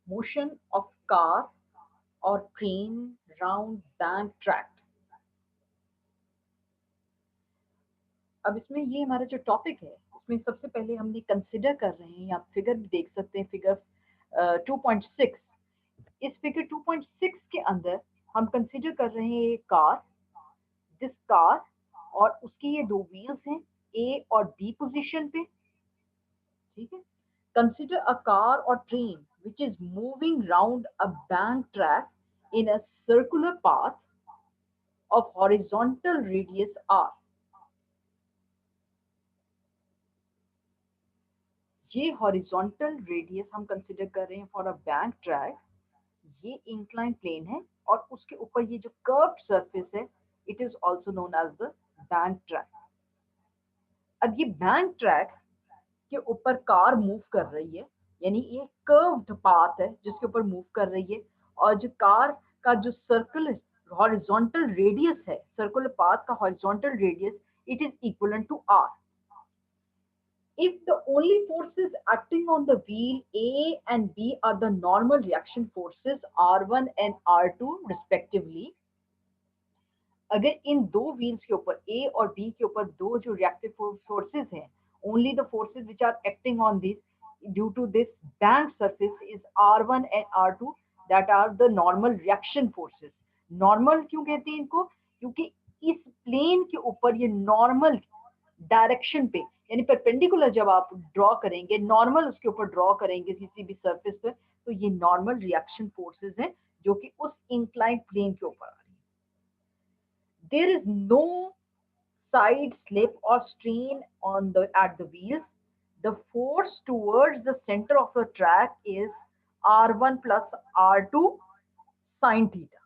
Motion of car और train round bank track. अब इसमें ये हमारा जो टॉपिक है उसमें सबसे पहले हमने कंसिडर कर रहे हैं, आप फिगर भी देख सकते हैं, फिगर 2.6। इस फिगर 2.6 के अंदर हम कंसिडर कर रहे हैं एक कार, दिस कार, और उसकी ये दो व्हील्स हैं ए और बी पोजीशन पे। ठीक है। कंसिडर अ कार और train which is moving round a bank track in a circular path of horizontal radius R. ये हॉरिजॉन्टल रेडियस हम कंसिडर कर रहे हैं फॉर अ बैंक ट्रैक। ये इंक्लाइन प्लेन है और उसके ऊपर ये जो कर्व्ड सरफेस है, it is also known as the bank track. अब ये बैंक ट्रैक के ऊपर कार मूव कर रही है, यानी ये कर्व्ड पाथ है जिसके ऊपर मूव कर रही है, और जो कार का जो सर्कल हॉरिजॉन्टल रेडियस है, सर्कुलर पाथ का horizontal radius, it is equivalent to R. If the only forces acting on the wheel A and B are the normal reaction forces R1 and R2 respectively, अगर इन दो wheels के ऊपर ए और B के ऊपर दो जो रिएक्टिव फोर्सेस हैं, only the forces which are acting on this due to this bank surface is R1 and R2, that are the normal reaction forces. Normal क्यों कहते हैं इनको? क्योंकि इस प्लेन के ऊपर ये नॉर्मल डायरेक्शन पे, यानी परपेंडिकुलर जब आप ड्रॉ करेंगे, नॉर्मल उसके ऊपर ड्रॉ करेंगे किसी भी सरफेस पे, तो ये नॉर्मल रिएक्शन फोर्सेस हैं जो कि उस इंक्लाइंड प्लेन के ऊपर आ रही है। There is no side slip or strain on the at the wheels. The force towards the center of the track is R1 plus R2 sin theta.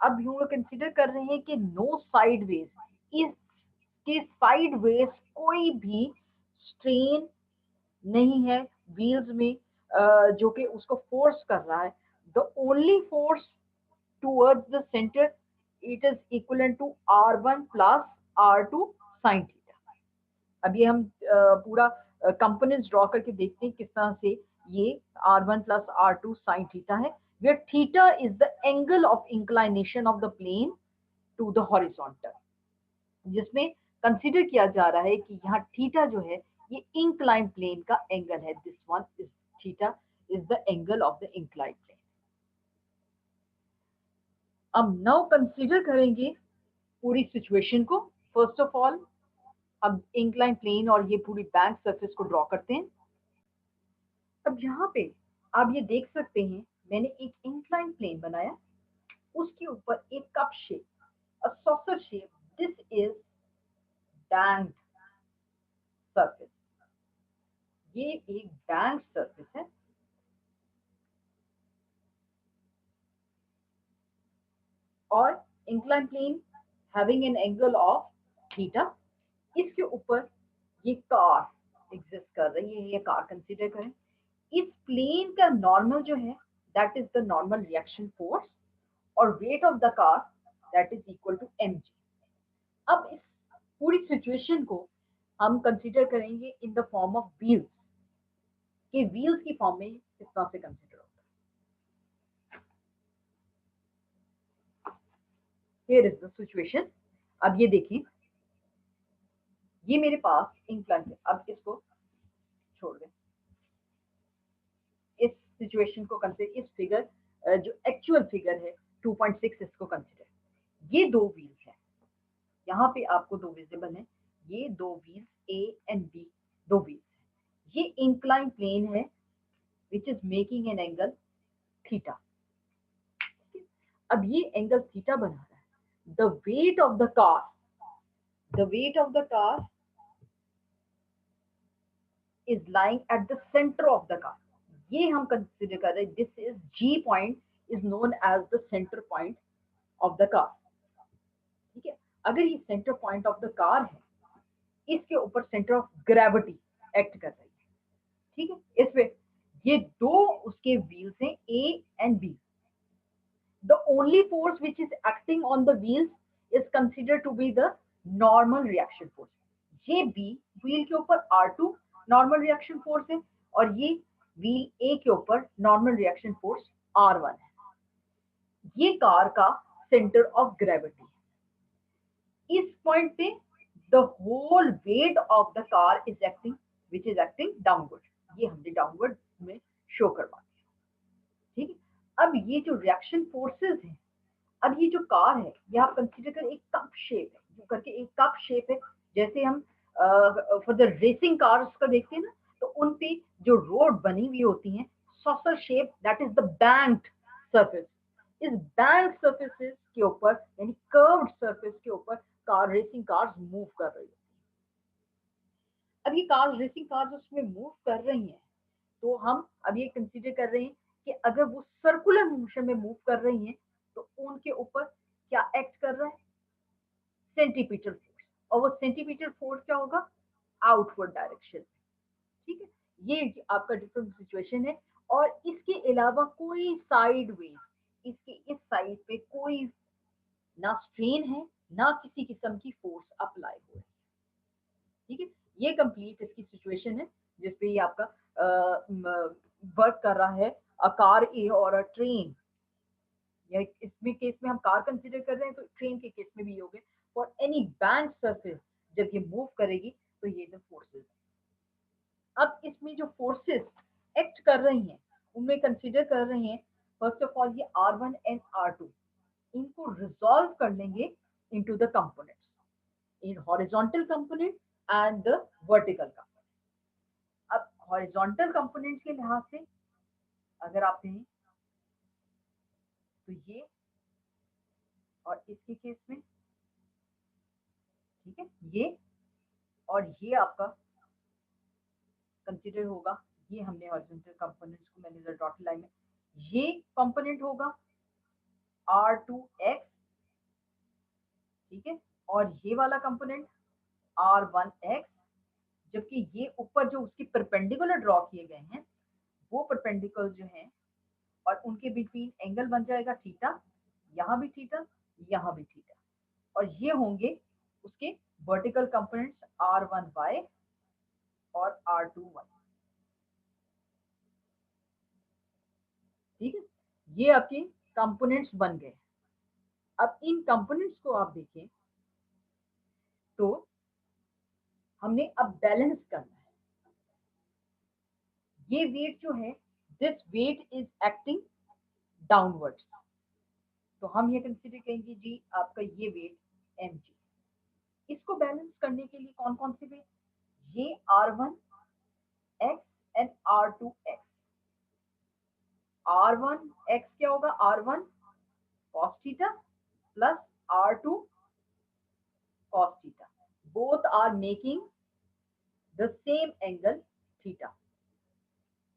अब हम लोग कंसिडर कर रहे हैं कि नो साइडवेज, इसके साइडवेज कोई भी स्ट्रेन नहीं है व्हील्स में, जो कि उसको फोर्स कर रहा है। The only force towards the center, it is equivalent to R1 plus R2 sin theta. अब ये हम पूरा कंपोनेंट्स ड्रॉ करके देखते हैं किस तरह से ये R1 plus R2 sin theta है, where theta is the angle of inclination of the plane to the horizontal, जिसमें कंसीडर किया जा रहा है कि यहाँ थीटा जो है ये इंक्लाइन प्लेन का एंगल है। This one is theta is the angle of the incline plane. अब नाउ कंसीडर करेंगे पूरी सिचुएशन को। फर्स्ट ऑफ ऑल अब इंक्लाइन प्लेन और ये पूरी बैंक सरफेस को ड्रॉ करते हैं। अब यहाँ पे आप ये देख सकते हैं, मैंने एक इंक्लाइन प्लेन बनाया, उसके ऊपर एक cup shape, a saucer shape, this is bank surface. ये एक बैंक सरफेस है और incline plane having an angle of theta. इसके ऊपर ये कार एग्जिस्ट कर रही है, ये कार कंसीडर करें। इस प्लेन का नॉर्मल जो है that is the normal reaction force, और weight of the car that is equal to mg। अब इस पूरी सिचुएशन को हम कंसीडर करेंगे in the form of wheels, कि व्हील्स की फॉर्म में इस तरह से कंसीडर होता है। Here is the situation. अब ये देखिए, ये मेरे पास इंक्लाइन है, अब इसको छोड़ दें, इस सिचुएशन को कंसीडर, इस फिगर जो एक्चुअल फिगर है 2.6, इसको कंसीडर। ये दो व्हील्स हैं, यहाँ पे आपको दो विजिबल हैं, ये दो व्हील्स ए एंड बी, दो व्हील्स हैं। ये इंक्लाइन प्लेन है which is making an angle theta. अब ये एंगल थीटा बना रहा है। The wait of the car, the wait of the car is lying at the center of the car. ये हम कंसिडर कर रहे हैं, this is G point is known as the centre point of the car. ठीक है। अगर ये centre point of the car है, इसके ऊपर सेंटर ऑफ ग्रेविटी एक्ट कर रही है। ठीक है। इसमें ये दो उसके व्हील्स हैं A and B. The only force which is acting on the wheels is consider to be the normal reaction force. ये बी व्हील के ऊपर R2 नॉर्मल रिएक्शन फोर्स है, और ये व्हील ए के ऊपर नॉर्मल रिएक्शन फोर्स R1 है। ये कार का सेंटर ऑफ ग्रेविटी है। इस पॉइंट पे the whole weight of the car is acting which is acting downward. ये हमने डाउनवर्ड में शो करवा दिया। ठीक है, अब ये जो रिएक्शन फोर्सेस हैं, अब ये जो कार है ये आप कंसीडर करें एक कप शेप है, जो करके एक कप शेप है। जैसे हम फॉर द रेसिंग कार्स का देखते हैं ना, तो उन पे जो रोड बनी हुई होती हैं saucer shape, that is the banked surface. इस बैंक सरफेसेस के ऊपर यानी कर्व्ड सरफेस के ऊपर कार रेसिंग कार्स मूव कर रही है। अब ये कार रेसिंग कार्स उसमें मूव कर रही हैं, तो हम अब ये कंसीडर कर रहे हैं कि अगर वो सर्कुलर मोशन में मूव कर रही हैं तो उनके ऊपर क्या एक्ट कर रहा है, सेंटीपीटल फोर्स। और वो सेंटीपीटल फोर्स क्या होगा, आउटवर्ड डायरेक्शन। ठीक है, ये आपका डिफरेंट सिचुएशन है। और इसके अलावा कोई साइड वेज, इसके इस साइड पे कोई ना स्ट्रेन है ना किसी किस्म की फोर्स अप्लाई हो रही है। ठीक है, ये कंप्लीट इसकी सिचुएशन है जिसपे ये आपका वर्क कर रहा है। अ कार ए और अ ट्रेन, या इसमें केस में हम कार कंसीडर कर रहे हैं तो ट्रेन के केस में भी हो गए। फॉर एनी बैंक सरफेस जब ये मूव करेगी तो ये जो फोर्सेस, अब इसमें जो फोर्सेस एक्ट कर रही हैं उनमें कंसीडर कर रहे हैं फर्स्ट ऑफ ऑल ये R1 एंड R2, इनको रिजॉल्व कर लेंगे into the components, in horizontal component and the vertical component. अब हॉरिजॉन्टल कंपोनेंट के लिहाज से अगर आप कहें तो ये और इसके केस में, ठीक है, ये और ये आपका कंसीडर होगा। ये हमने हॉरिजॉन्टल कंपोनेंट्स को मैंने डॉटेड लाइन में, ये कंपोनेंट होगा R2x, ठीक है, और ये वाला कंपोनेंट R1x। जबकि ये ऊपर जो उसकी परपेंडिकुलर ड्रॉ किए गए हैं वो परपेंडिकुलर जो हैं और उनके बिटवीन एंगल बन जाएगा थीटा, यहाँ भी थीटा, यहाँ भी थीटा। और ये होंगे उसके वर्टिकल कंपोनेंट्स R1y और R2y। ठीक है, ये आपके कंपोनेंट्स बन गए। अब इन कंपोनेंट्स को आप देखें तो हमने अब बैलेंस करना है। ये वेट जो है, this weight is acting downwards, तो हम ये कंसीडर करेंगे जी आपका ये वेट mg। इसको बैलेंस करने के लिए कौन कौन से वेट, ये R1x एंड R2x। R1x क्या होगा, R1 cos theta plus R2 cos theta, both are making the same angle theta।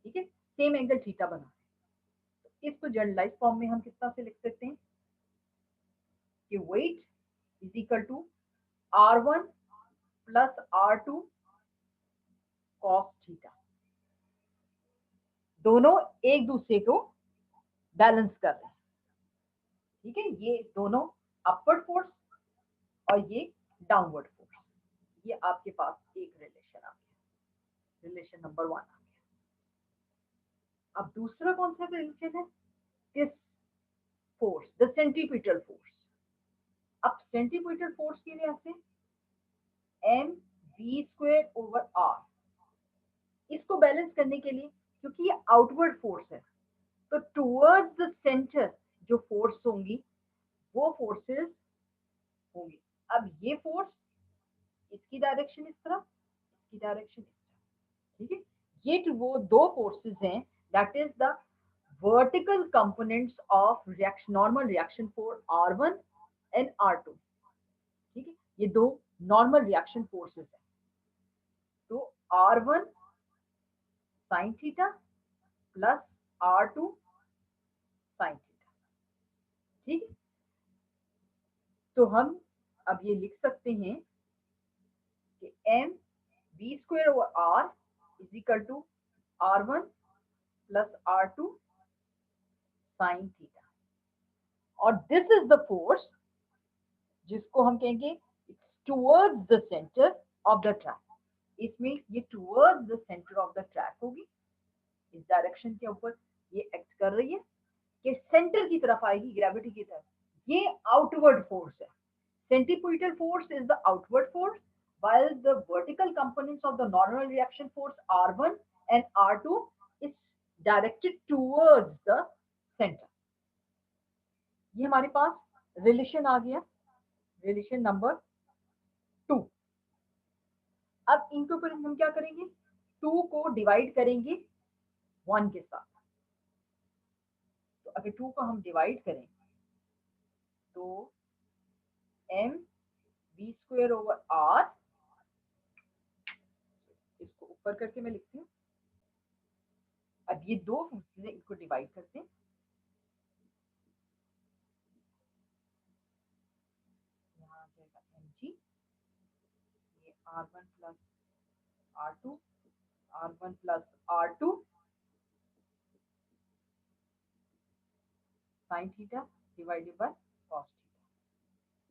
ठीक है, सेम एंगल थीटा बना है। तो इसको जनरलाइज फॉर्म में हम किस तरह से लिख सकते हैं कि weight is equal to R1 plus R2 cos theta. दोनों एक दूसरे को बैलेंस कर रहे हैं। ठीक है, ये दोनों अपवर्ड फोर्स और ये डाउनवर्ड फोर्स, ये आपके पास एक रिलेशन आ गया, रिलेशन नंबर 1 आ गया। अब दूसरा कौन सा रिलेशन है, किस फोर्स, द सेंटीपीटल फोर्स। अब सेंटीपीटल फोर्स के लिए ऐसे mv²/r, इसको बैलेंस करने के लिए क्योंकि ये आउटवर्ड फोर्स है तो टुवर्ड्स द सेंटर जो फोर्स होंगी वो फोर्सेस होंगी। अब ये फोर्स इसकी डायरेक्शन इस तरह, इसकी डायरेक्शन इस तरह। ठीक है, ये वो दो फोर्सेस हैं, that is the vertical components of reaction, normal reaction for R1 and R2। ठीक है, ये दो नॉर्मल रिएक्शन फोर्सेस हैं। तो R1 sin theta plus R2 sin theta. ठीक है, तो हम अब ये लिख सकते हैं कि mv²/r is equal to R1 plus R2 sin थीटा। और दिस इज द फोर्स जिसको हम कहेंगे towards the centre of the track. इसमें ये towards the centre of the track होगी। इस डायरेक्शन के ऊपर ये एक्ट कर रही है कि सेंटर की तरफ आएगी, ग्रेविटी की तरफ। ये आउटवर्ड फोर्स है। Centripetal force is the outward force, while the vertical components of the normal reaction force R1 and R2 is directed towards the center. ये हमारे पास रिलेशन आ गया, रिलेशन नंबर 2। अब इनके ऊपर हम क्या करेंगे, 2 को डिवाइड करेंगे 1 के साथ। तो अगर 2 को हम डिवाइड करें तो m v square over r, इसको ऊपर करके मैं लिखती हूँ। अब ये दो फंक्शन है, इसको डिवाइड करते हैं। यहाँ आ जाएगा mg, ये r1 plus r2, r1 plus r2 sine theta divided by cos theta.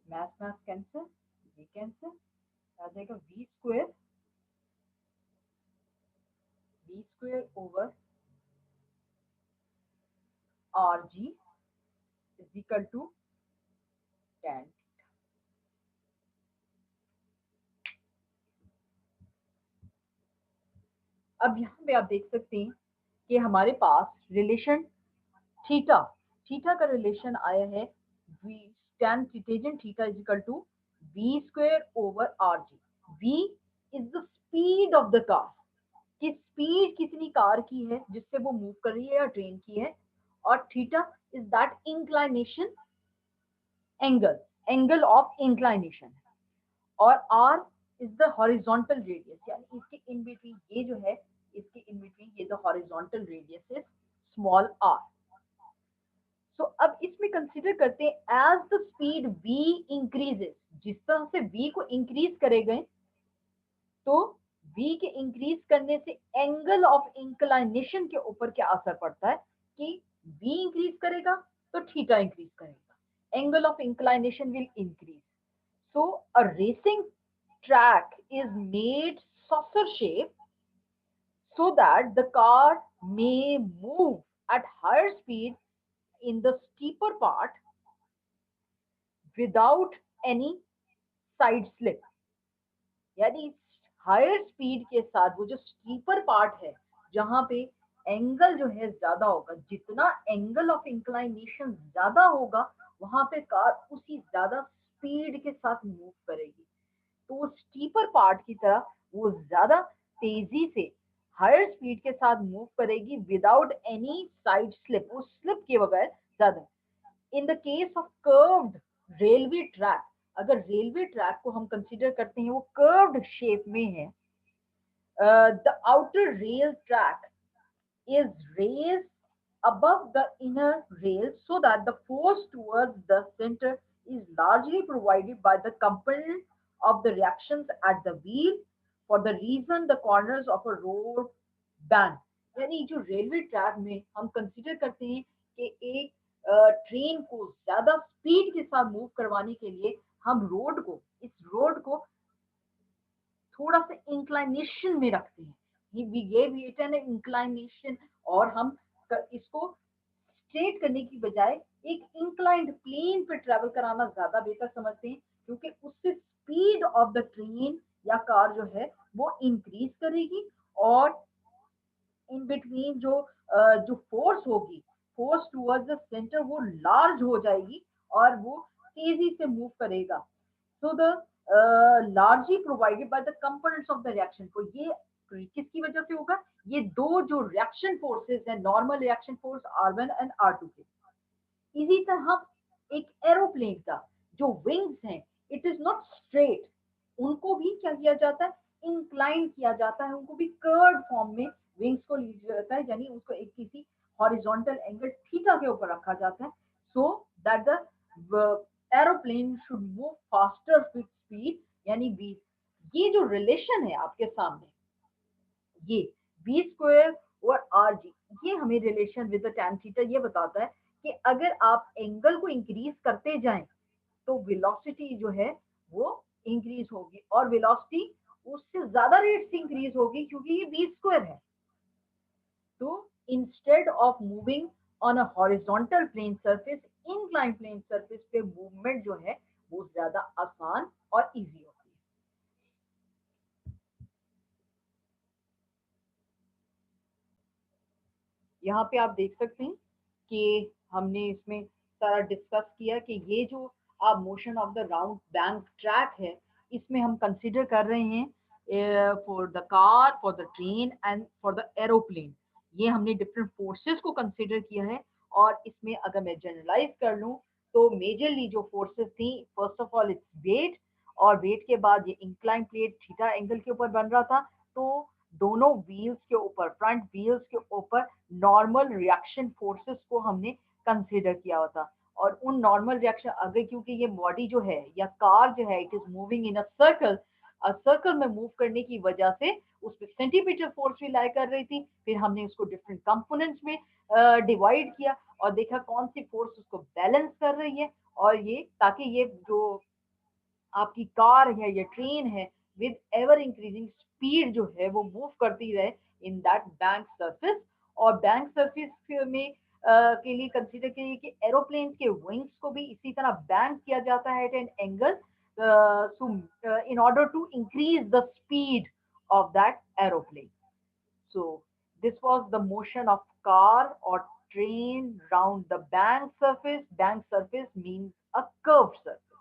Math math cancel, ये कैंसिल, आ जाएगा v square over rg is equal to tan। अब यहाँ पे आप देख सकते हैं कि हमारे पास रिलेशन थीटा, थीटा का रिलेशन आया है v tan tangent theta is equal to v square over rg। v is the speed of the car, कि स्पीड कितनी कार की है जिससे वो मूव कर रही है या ट्रेन की है, और theta is that inclination angle, angle of inclination, और r is the horizontal radius, यानी इसके इन बिटवीन ये जो है, इसके इन बिटवीन ये the horizontal radius is small r। So अब इसमें कंसीडर करते हैं as the speed v increases, जिस तरह से v को इंक्रीज करेंगे तो v के इंक्रीज करने से एंगल ऑफ इंक्लाइनेशन के ऊपर क्या असर पड़ता है कि v इंक्रीज करेगा तो थीटा इंक्रीज करेगा, angle of inclination will increase. So a racing track is made saucer shape so that the car may move at higher speed in the steeper part without any side slip। यानी higher speed के साथ वो जो steeper part है जहां पे angle जो है ज्यादा होगा, जितना एंगल ऑफ इंक्लाइनेशन ज्यादा होगा वहां पे कार उसी ज्यादा स्पीड के साथ मूव करेगी। तो वो स्टीपर पार्ट की तरह वो ज्यादा तेजी से हायर स्पीड के साथ मूव करेगी विदाउट एनी साइड स्लिप, वो स्लिप के बगैर ज्यादा। In the case of curved railway track, अगर रेलवे ट्रैक को हम कंसीडर करते हैं वो कर्व्ड शेप में है, the outer rail track is raised above the inner rail so that the force towards the center is largely provided by the component of the reactions at the wheel for the reason the corners of a road band। यानी जो railway track में हम consider करते हैं कि एक train को ज्यादा स्पीड के साथ मूव करवाने के लिए हम रोड को, इस रोड को थोड़ा सा इंक्लाइनेशन में रखते हैं, we gave it an inclination, और हम इसको स्ट्रेट करने की बजाय एक इंक्लाइंड प्लेन पे ट्रेवल कराना ज्यादा बेहतर समझते हैं, क्योंकि उससे स्पीड ऑफ द ट्रेन या कार जो है वो इंक्रीज करेगी, और इन बिटवीन जो फोर्स होगी, फोर्स टुवर्ड्स द सेंटर वो लार्ज हो जाएगी और वो तेजी से मूव करेगा। So the largely provided by the components of the reaction. को ये किसकी वजह से होगा, ये दो जो रिएक्शन फोर्सेस है, normal reaction force R1 and R2 के। इसी तरह एक एरोप्लेन का जो विंग्स हैं, इट इज नॉट स्ट्रेट, उनको भी क्या किया जाता है, इंक्लाइन किया जाता है, उनको भी कर्व फॉर्म में विंग्स को लिया जाता है, यानी उसको एक किसी हॉरिजॉन्टल एंगल थीटा के ऊपर रखा जाता है, so that the aeroplane should move faster with speed, यानी v। ये जो रिलेशन है आपके सामने, ये v स्क्वायर और rg, ये हमें relation with the tan theta ये बताता है कि अगर आप एंगल को इंक्रीज करते जाएं तो वेलोसिटी जो है वो इंक्रीज होगी, और वेलोसिटी उससे ज्यादा रेट से इंक्रीज होगी क्योंकि ये v स्क्वायर है। तो instead of moving on a horizontal plane surface, inclined plane surface पे मूवमेंट जो है वो ज्यादा आसान और इजी होती है। यहाँ पे आप देख सकते हैं कि हमने इसमें सारा डिस्कस किया कि ये जो आप motion of the round bank track है, इसमें हम कंसिडर कर रहे हैं for the car, for the train and for the aeroplane. ये हमने डिफरेंट फोर्सेस को कंसिडर किया है। और इसमें अगर मैं जनरलाइज कर लूँ तो मेजरली जो फोर्सेस थी, first of all its weight, और वेट के बाद ये इंक्लाइन प्लेट थीटा एंगल के ऊपर बन रहा था। तो दोनों व्हील्स के ऊपर, फ्रंट व्हील्स के ऊपर नॉर्मल रिएक्शन फोर्सेस को हमने कंसिडर किया हुआ था। और उन नॉर्मल रिएक्शन, अगर क्योंकि ये बॉडी जो है या कार जो है it is moving in a circle में मूव करने की वजह से उस पर सेंटीमीटर फोर्स भी लाई कर रही थी। फिर हमने उसको डिफरेंट कंपोनेंट्स में डिवाइड किया और देखा कौन सी फोर्स उसको बैलेंस कर रही है। और ये ताकि ये जो आपकी कार है या ट्रेन है विद एवर इंक्रीजिंग स्पीड जो है वो मूव करती रहे इन दैट बैंक सरफेस। और बैंक सरफेस में के लिए कंसीडर करिए कि एरोप्लेन के विंग्स को भी इसी तरह बैंक किया जाता है at an angle in order to increase the speed of that aeroplane. So this was the motion of car or train round the bank surface. Bank surface means a curved surface.